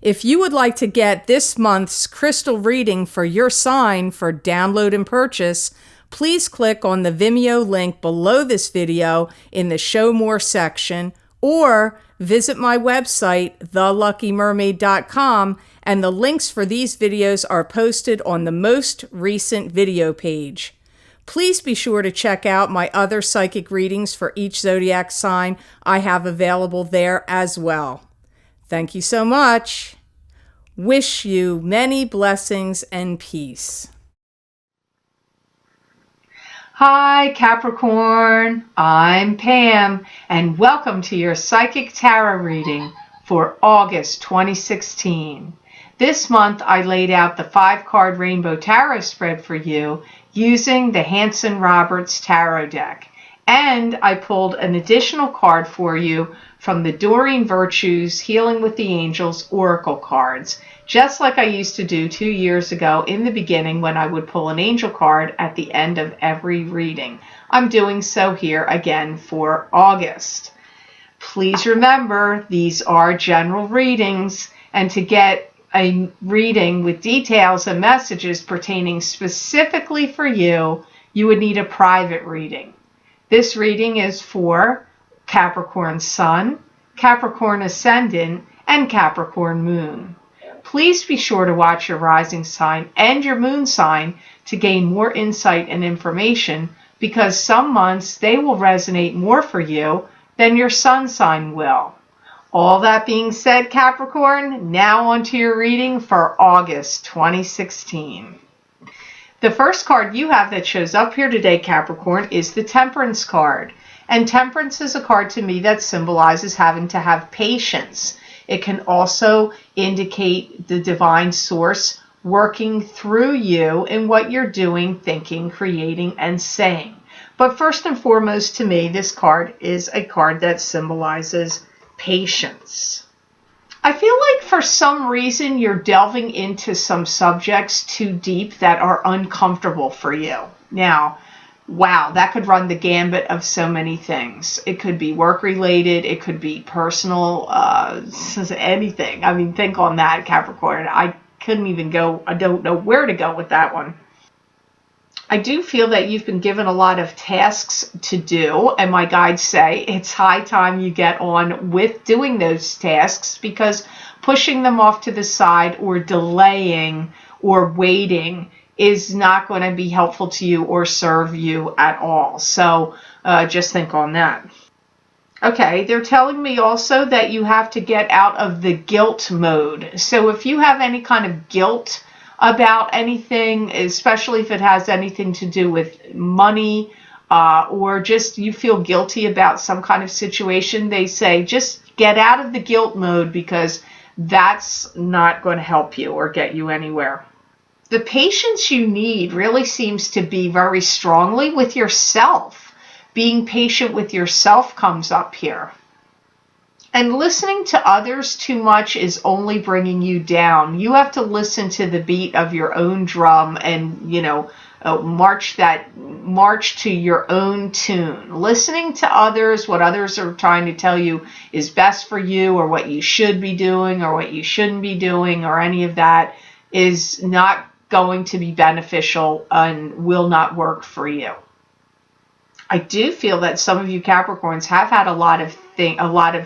If you would like to get this month's crystal reading for your sign for download and purchase, please click on the Vimeo link below this video in the Show More section, or visit my website, theluckymermaid.com, and the links for these videos are posted on the most recent video page. Please be sure to check out my other psychic readings for each zodiac sign I have available there as well. Thank you so much. Wish you many blessings and peace. Hi Capricorn, I'm Pam, and welcome to your Psychic Tarot reading for August 2016. This month I laid out the 5-card Rainbow Tarot spread for you using the Hanson Roberts Tarot deck. And I pulled an additional card for you from the Doreen Virtues Healing with the Angels Oracle cards, just like I used to do 2 years ago in the beginning when I would pull an angel card at the end of every reading. I'm doing so here again for August. Please remember, these are general readings, and to get a reading with details and messages pertaining specifically for you, you would need a private reading. This reading is for Capricorn Sun, Capricorn Ascendant, and Capricorn Moon. Please be sure to watch your rising sign and your moon sign to gain more insight and information, because some months they will resonate more for you than your sun sign will. All that being said, Capricorn, now onto your reading for August 2016. The first card you have that shows up here today, Capricorn, is the Temperance card. And Temperance is a card to me that symbolizes having to have patience. It can also indicate the divine source working through you in what you're doing, thinking, creating, and saying. But first and foremost, to me, this card is a card that symbolizes patience. I feel like for some reason you're delving into some subjects too deep that are uncomfortable for you. Now, wow, that could run the gambit of so many things. It could be work related, it could be personal, anything. I mean, think on that, Capricorn. I couldn't even go, I don't know where to go with that one. I do feel that you've been given a lot of tasks to do, and my guides say it's high time you get on with doing those tasks, because pushing them off to the side or delaying or waiting is not going to be helpful to you or serve you at all. So just think on that. Okay, they're telling me also that you have to get out of the guilt mode. So if you have any kind of guilt about anything, especially if it has anything to do with money, or just you feel guilty about some kind of situation, they say just get out of the guilt mode, because that's not going to help you or get you anywhere. The patience you need really seems to be very strongly with yourself. Being patient with yourself comes up here. And listening to others too much is only bringing you down. You have to listen to the beat of your own drum and, march to your own tune. Listening to others, what others are trying to tell you is best for you, or what you should be doing or what you shouldn't be doing, or any of that, is not going to be beneficial and will not work for you. I do feel that some of you Capricorns have had a lot of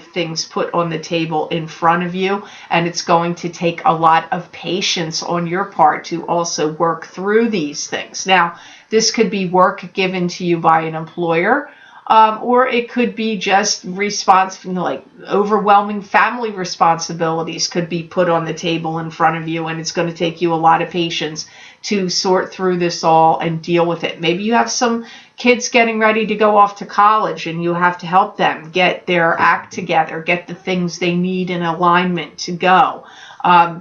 things put on the table in front of you, and it's going to take a lot of patience on your part to also work through these things. Now, this could be work given to you by an employer, or it could be just overwhelming family responsibilities could be put on the table in front of you, and it's going to take you a lot of patience to sort through this all and deal with it. Maybe you have some kids getting ready to go off to college, and you have to help them get their act together, get the things they need in alignment to go.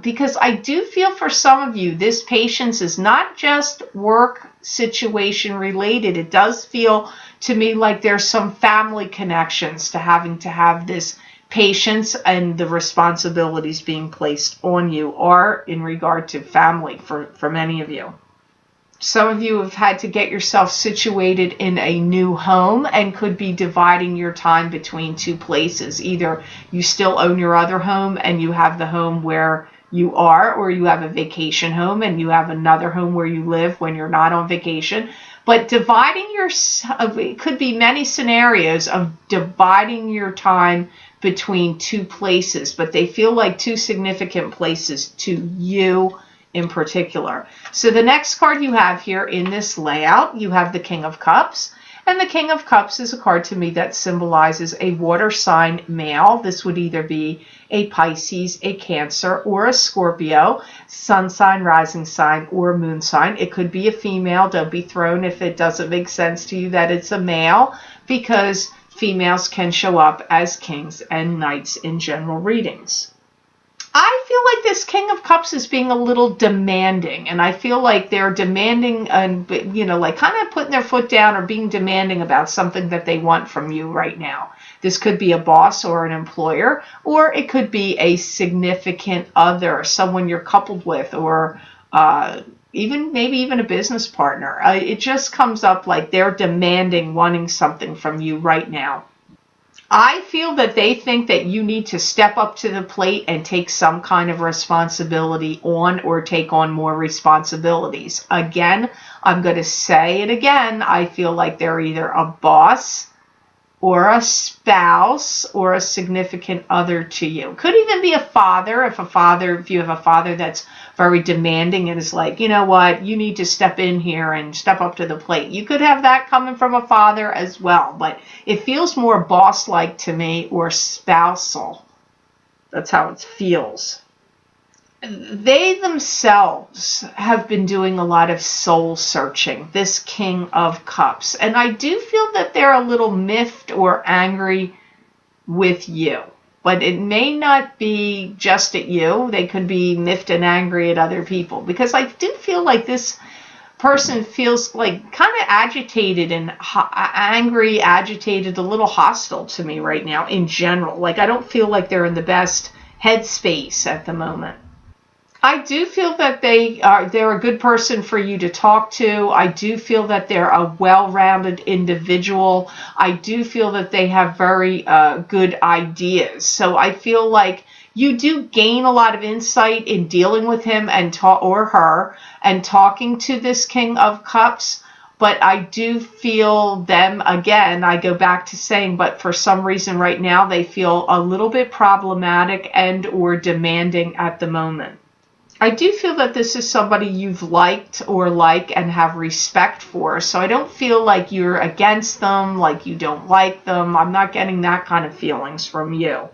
Because I do feel for some of you, this patience is not just work situation related. It does feel to me like there's some family connections to having to have this patience, and the responsibilities being placed on you are in regard to family for many of you. Some of you have had to get yourself situated in a new home and could be dividing your time between two places. Either you still own your other home and you have the home where you are, or you have a vacation home and you have another home where you live when you're not on vacation. But dividing it could be many scenarios of dividing your time between two places, but they feel like two significant places to you in particular. So the next card you have here in this layout, you have the King of Cups. And the King of Cups is a card to me that symbolizes a water sign male. This would either be a Pisces, a Cancer, or a Scorpio, sun sign, rising sign, or moon sign. It could be a female. Don't be thrown if it doesn't make sense to you that it's a male, because females can show up as kings and knights in general readings. I feel like this King of Cups is being a little demanding, and I feel like they're demanding and, like kind of putting their foot down or being demanding about something that they want from you right now. This could be a boss or an employer, or it could be a significant other, someone you're coupled with, or maybe even a business partner. It just comes up like they're demanding, wanting something from you right now. I feel that they think that you need to step up to the plate and take some kind of responsibility on, or take on more responsibilities. Again, I'm going to say it again. I feel like they're either a boss or a spouse or a significant other to you. Could even be a father. If you have a father that's very demanding and is like, you know what, you need to step in here and step up to the plate. You could have that coming from a father as well, but it feels more boss-like to me, or spousal. That's how it feels. They themselves have been doing a lot of soul searching, this King of Cups. And I do feel that they're a little miffed or angry with you. But it may not be just at you. They could be miffed and angry at other people. Because I do feel like this person feels like kind of agitated and angry, agitated, a little hostile to me right now in general. Like, I don't feel like they're in the best headspace at the moment. I do feel that they're a good person for you to talk to. I do feel that they're a well-rounded individual. I do feel that they have very good ideas. So I feel like you do gain a lot of insight in dealing with him or her and talking to this King of Cups. But I do feel them, again, I go back to saying, but for some reason right now they feel a little bit problematic and or demanding at the moment. I do feel that this is somebody you've liked or like and have respect for. So I don't feel like you're against them, like you don't like them. I'm not getting that kind of feelings from you.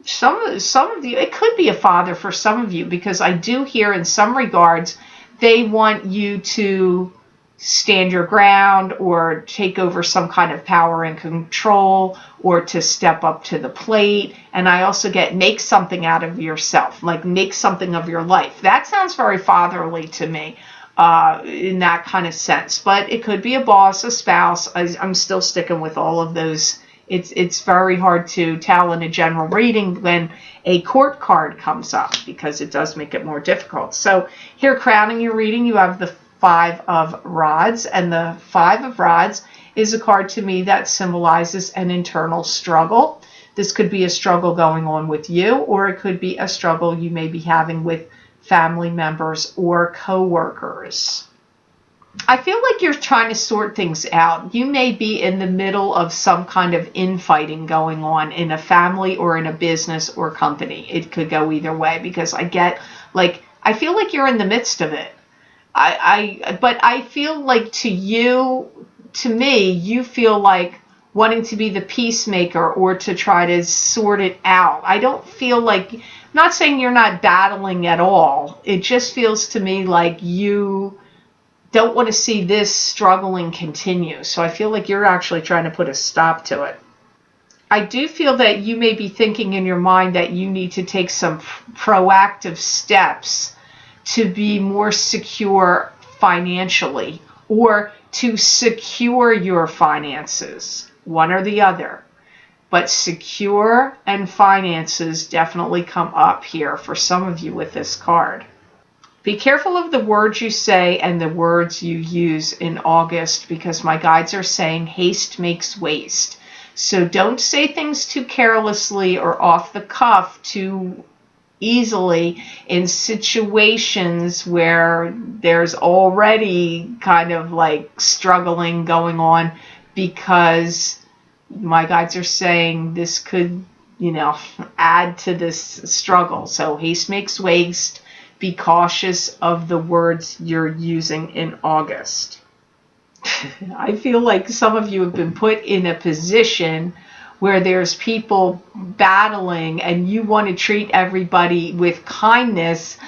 Some of you, it could be a father for some of you, because I do hear in some regards they want you to stand your ground or take over some kind of power and control, or to step up to the plate. And I also get make something out of yourself, like make something of your life. That sounds very fatherly to me in that kind of sense. But it could be a boss, a spouse. I'm still sticking with all of those. It's very hard to tell in a general reading when a court card comes up, because it does make it more difficult. So here, crowning your reading, you have the Five of Rods, and the Five of Rods is a card to me that symbolizes an internal struggle. This could be a struggle going on with you, or it could be a struggle you may be having with family members or co-workers. I feel like you're trying to sort things out. You may be in the middle of some kind of infighting going on in a family or in a business or company. It could go either way, because I feel like you're in the midst of it. But I feel like to me, you feel like wanting to be the peacemaker or to try to sort it out. I don't feel like, I'm not saying you're not battling at all. It just feels to me like you don't want to see this struggling continue. So I feel like you're actually trying to put a stop to it. I do feel that you may be thinking in your mind that you need to take some proactive steps to be more secure financially, or to secure your finances, one or the other. But secure and finances definitely come up here for some of you with this card. Be careful of the words you say and the words you use in August, because my guides are saying haste makes waste. So don't say things too carelessly or off the cuff too easily in situations where there's already kind of like struggling going on, because my guides are saying this could, add to this struggle. So haste makes waste. Be cautious of the words you're using in August. I feel like some of you have been put in a position where there's people battling and you want to treat everybody with kindness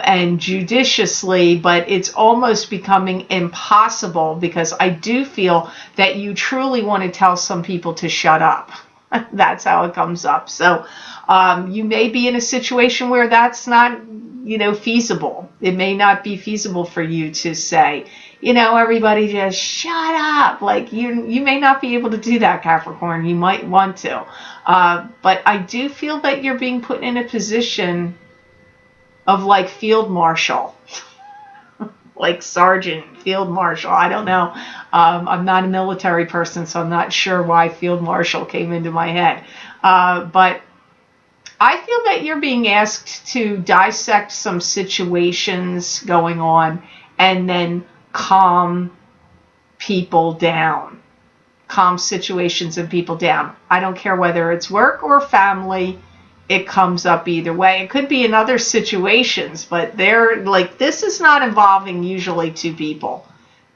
and judiciously, but it's almost becoming impossible, because I do feel that you truly want to tell some people to shut up. That's how it comes up. So you may be in a situation where that's not, feasible. It may not be feasible for you to say, everybody just shut up. Like you may not be able to do that, Capricorn. You might want to. But I do feel that you're being put in a position of like field marshal, like sergeant, field marshal. I don't know. I'm not a military person, so I'm not sure why field marshal came into my head. But I feel that you're being asked to dissect some situations going on and then calm people down. Calm situations and people down. I don't care whether it's work or family. It comes up either way. It could be in other situations, but this is not involving usually two people.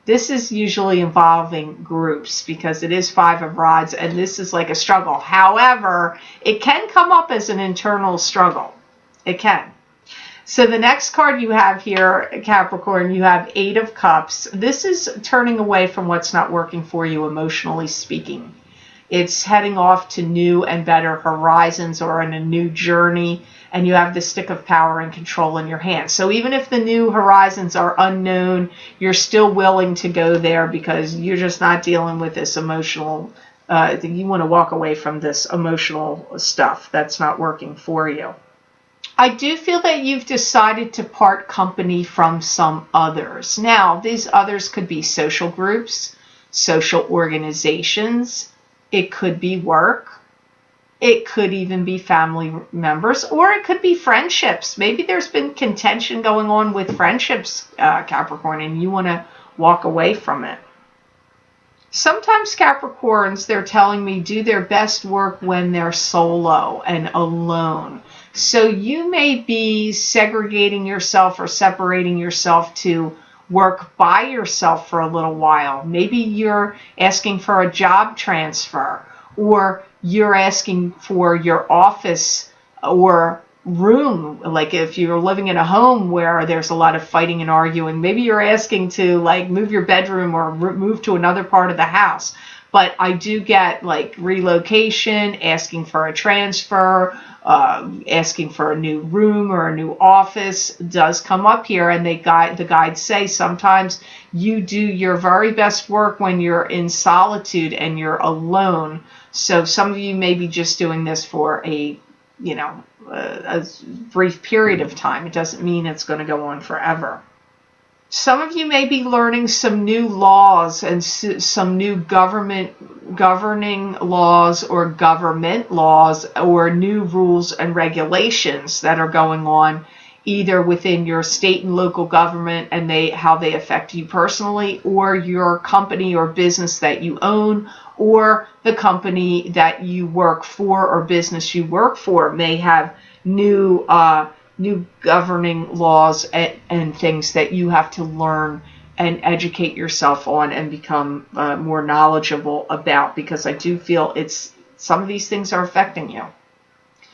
This is usually involving groups, because it is Five of Rods and this is like a struggle. However, it can come up as an internal struggle. It can. So the next card you have here, Capricorn, you have Eight of Cups. This is turning away from what's not working for you, emotionally speaking. It's heading off to new and better horizons or on a new journey, and you have the stick of power and control in your hand. So even if the new horizons are unknown, you're still willing to go there, because you're just not dealing with this emotional, you want to walk away from this emotional stuff that's not working for you. I do feel that you've decided to part company from some others. Now, these others could be social groups, social organizations. It could be work. It could even be family members, or it could be friendships. Maybe there's been contention going on with friendships, Capricorn, and you want to walk away from it. Sometimes Capricorns, they're telling me, do their best work when they're solo and alone. So you may be segregating yourself or separating yourself to work by yourself for a little while. Maybe you're asking for a job transfer, or you're asking for your office or room. Like if you're living in a home where there's a lot of fighting and arguing, maybe you're asking to like move your bedroom or move to another part of the house. But I do get like relocation, asking for a transfer, asking for a new room or a new office does come up here, and the guides say sometimes you do your very best work when you're in solitude and you're alone. So some of you may be just doing this for a brief period of time. It doesn't mean it's going to go on forever. Some of you may be learning some new laws and some new governing laws or government laws or new rules and regulations that are going on either within your state and local government and how they affect you personally, or your company or business that you own, or the company that you work for or business you work for may have new governing laws and things that you have to learn and educate yourself on and become more knowledgeable about, because I do feel some of these things are affecting you.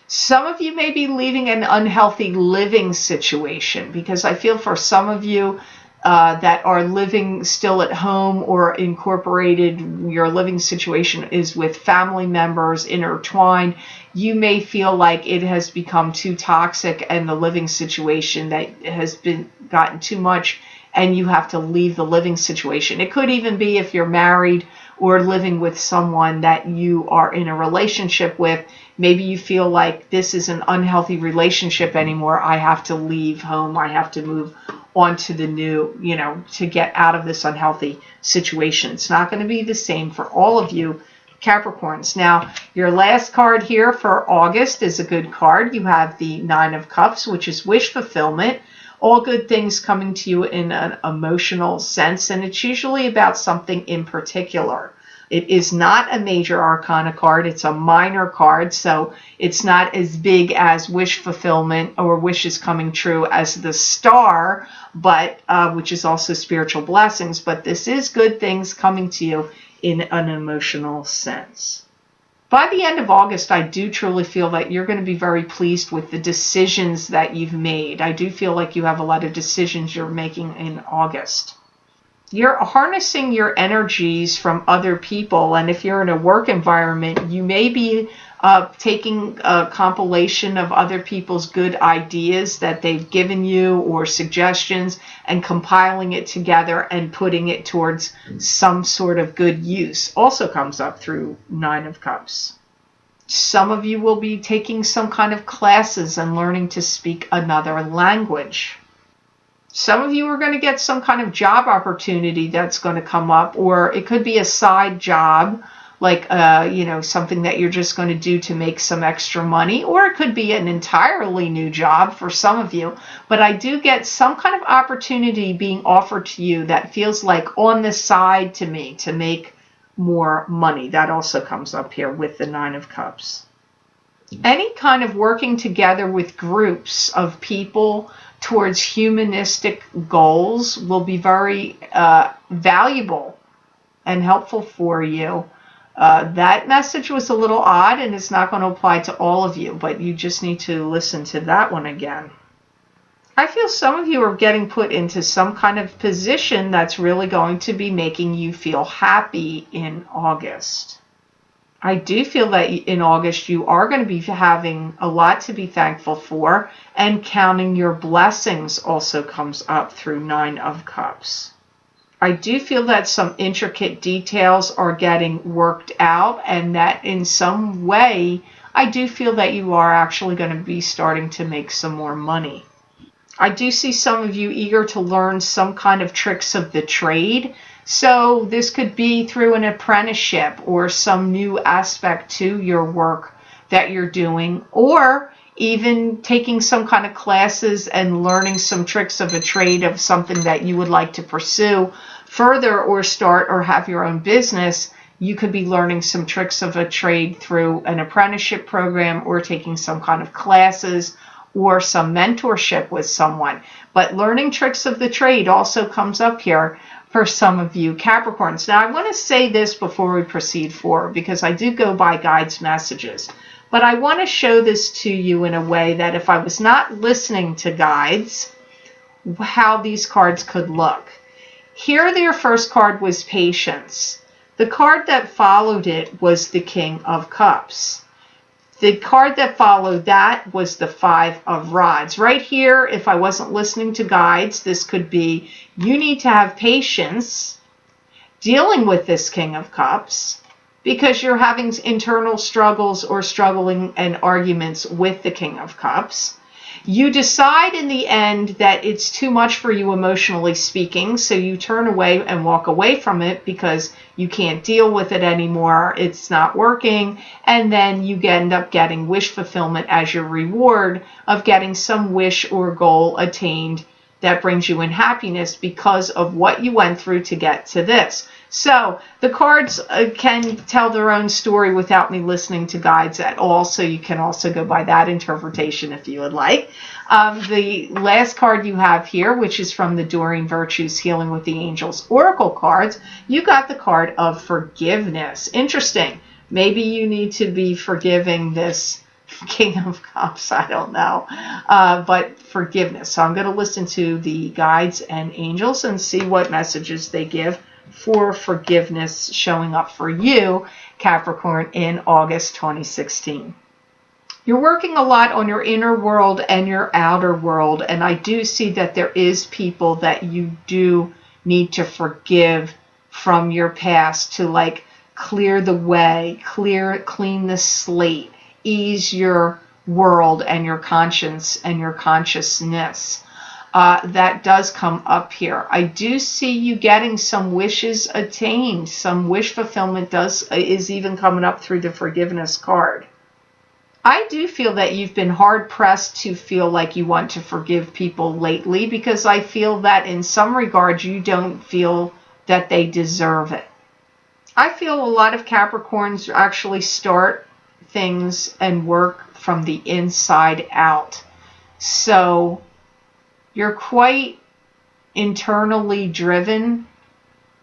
Some of you may be leaving an unhealthy living situation, because I feel for some of you that are living still at home or incorporated, your living situation is with family members intertwined. You may feel like it has become too toxic and the living situation that has gotten too much, and you have to leave the living situation. It could even be if you're married or living with someone that you are in a relationship with. Maybe you feel like this is an unhealthy relationship anymore. I have to leave home. I have to move on to the new, to get out of this unhealthy situation. It's not going to be the same for all of you Capricorns. Now, your last card here for August is a good card. You have the Nine of Cups, which is wish fulfillment. All good things coming to you in an emotional sense, and it's usually about something in particular. It is not a major arcana card. It's a minor card, so it's not as big as wish fulfillment or wishes coming true as the Star, but which is also spiritual blessings. But this is good things coming to you in an emotional sense. By the end of August, I do truly feel that you're going to be very pleased with the decisions that you've made. I do feel like you have a lot of decisions you're making in August. You're harnessing your energies from other people, and if you're in a work environment, you may be taking a compilation of other people's good ideas that they've given you or suggestions and compiling it together and putting it towards some sort of good use. Also comes up through Nine of Cups. Some of you will be taking some kind of classes and learning to speak another language. Some of you are going to get some kind of job opportunity that's going to come up, or it could be a side job, like something that you're just going to do to make some extra money, or it could be an entirely new job for some of you. But I do get some kind of opportunity being offered to you that feels like on the side to me to make more money. That also comes up here with the Nine of Cups. Any kind of working together with groups of people towards humanistic goals will be very valuable and helpful for you. That message was a little odd, and it's not going to apply to all of you, but you just need to listen to that one again. I feel some of you are getting put into some kind of position that's really going to be making you feel happy in August. I do feel that in August you are going to be having a lot to be thankful for, and counting your blessings also comes up through Nine of Cups. I do feel that some intricate details are getting worked out, and that in some way I do feel that you are actually going to be starting to make some more money. I do see some of you eager to learn some kind of tricks of the trade. So this could be through an apprenticeship or some new aspect to your work that you're doing, or even taking some kind of classes and learning some tricks of a trade of something that you would like to pursue further or start or have your own business. You could be learning some tricks of a trade through an apprenticeship program or taking some kind of classes or some mentorship with someone. But learning tricks of the trade also comes up here for some of you Capricorns. Now, I want to say this before we proceed forward, because I do go by guides' messages. But I want to show this to you in a way that if I was not listening to guides, how these cards could look. Here, their first card was Patience. The card that followed it was the King of Cups. The card that followed that was the Five of Rods. Right here, if I wasn't listening to guides, this could be you need to have patience dealing with this King of Cups because you're having internal struggles or struggling and arguments with the King of Cups. You decide in the end that it's too much for you emotionally speaking, so you turn away and walk away from it because you can't deal with it anymore. It's not working, and then you end up getting wish fulfillment as your reward of getting some wish or goal attained that brings you in happiness because of what you went through to get to this. So the cards can tell their own story without me listening to guides at all, so you can also go by that interpretation if you would like. The last card you have here, which is from the Doreen Virtues Healing with the Angels Oracle cards, you got the card of forgiveness. Interesting. Maybe you need to be forgiving this King of Cups, I don't know, but forgiveness. So I'm going to listen to the guides and angels and see what messages they give for forgiveness showing up for you, Capricorn, in August 2016. You're working a lot on your inner world and your outer world, and I do see that there is people that you do need to forgive from your past to like clear the way, clean the slate, ease your world and your conscience and your consciousness. That does come up here. I do see you getting some wishes attained. Some wish fulfillment is even coming up through the forgiveness card. I do feel that you've been hard pressed to feel like you want to forgive people lately, because I feel that in some regards you don't feel that they deserve it. I feel a lot of Capricorns actually start things and work from the inside out. So you're quite internally driven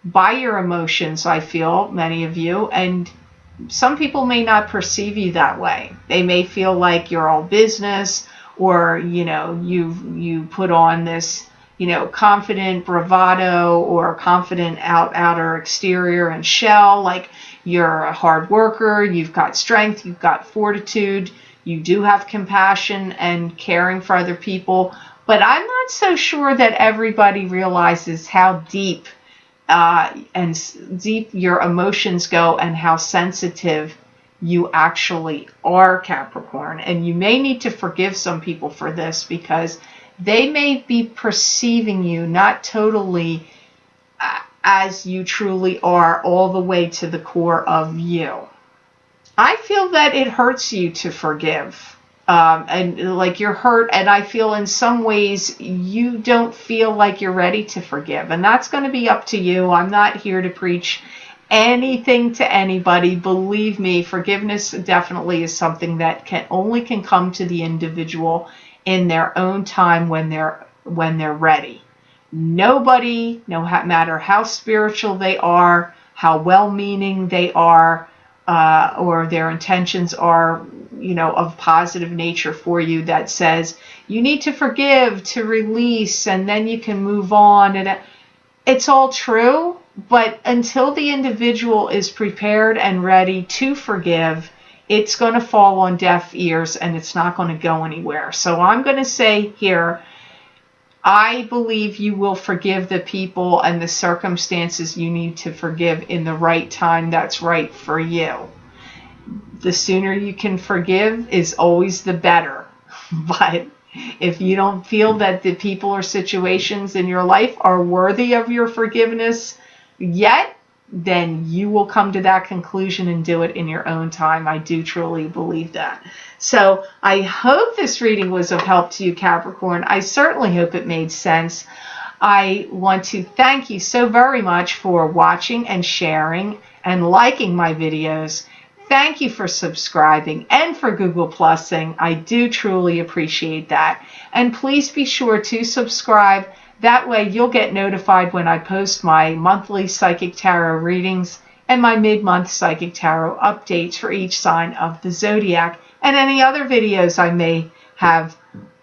by your emotions, I feel, many of you, and some people may not perceive you that way. They may feel like you're all business, or you put on this confident bravado or confident outer exterior and shell, like you're a hard worker, you've got strength, you've got fortitude, you do have compassion and caring for other people. But I'm not so sure that everybody realizes how deep your emotions go and how sensitive you actually are, Capricorn. And you may need to forgive some people for this, because they may be perceiving you not totally as you truly are, all the way to the core of you. I feel that it hurts you to forgive. And like you're hurt, and I feel in some ways you don't feel like you're ready to forgive, and that's going to be up to you. I'm not here to preach anything to anybody. Believe me, forgiveness definitely is something that can come to the individual in their own time when they're ready. Nobody, no matter how spiritual they are, how well-meaning they are, or their intentions are, of positive nature for you, that says you need to forgive to release and then you can move on. And it's all true, but until the individual is prepared and ready to forgive, it's going to fall on deaf ears and it's not going to go anywhere. So I'm going to say here, I believe you will forgive the people and the circumstances you need to forgive in the right time that's right for you. The sooner you can forgive is always the better. But if you don't feel that the people or situations in your life are worthy of your forgiveness yet, then you will come to that conclusion and do it in your own time. I do truly believe that. So I hope this reading was of help to you, Capricorn. I certainly hope it made sense. I want to thank you so very much for watching and sharing and liking my videos. Thank you for subscribing and for Google Plusing. I do truly appreciate that. And please be sure to subscribe. That way you'll get notified when I post my monthly Psychic Tarot readings and my mid-month Psychic Tarot updates for each sign of the zodiac, and any other videos I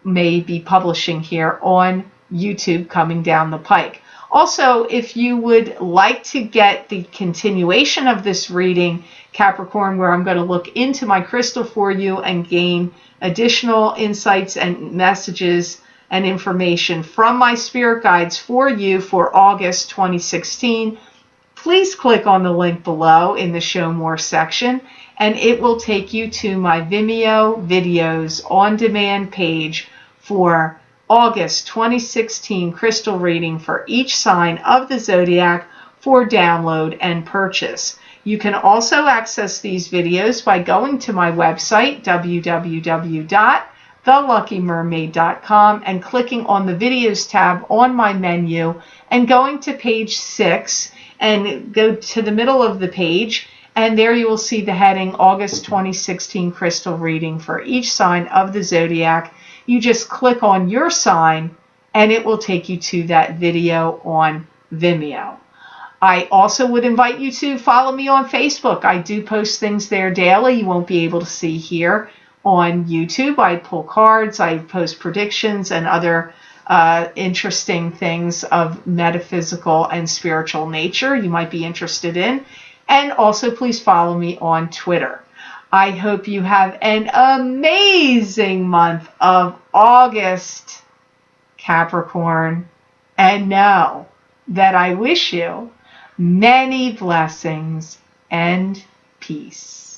may be publishing here on YouTube coming down the pike. Also, if you would like to get the continuation of this reading, Capricorn, where I'm going to look into my crystal for you and gain additional insights and messages and information from my spirit guides for you for August 2016, please click on the link below in the Show More section, and it will take you to my Vimeo videos on demand page for August 2016 crystal reading for each sign of the zodiac for download and purchase. You can also access these videos by going to my website, www.theluckymermaid.com, and clicking on the videos tab on my menu and going to page 6 and go to the middle of the page, and there you will see the heading August 2016 crystal reading for each sign of the zodiac. You just click on your sign and it will take you to that video on Vimeo. I also would invite you to follow me on Facebook. I do post things there daily you won't be able to see here on YouTube. I pull cards, I post predictions and other interesting things of metaphysical and spiritual nature you might be interested in. And also please follow me on Twitter. I hope you have an amazing month of August, Capricorn, and know that I wish you many blessings and peace.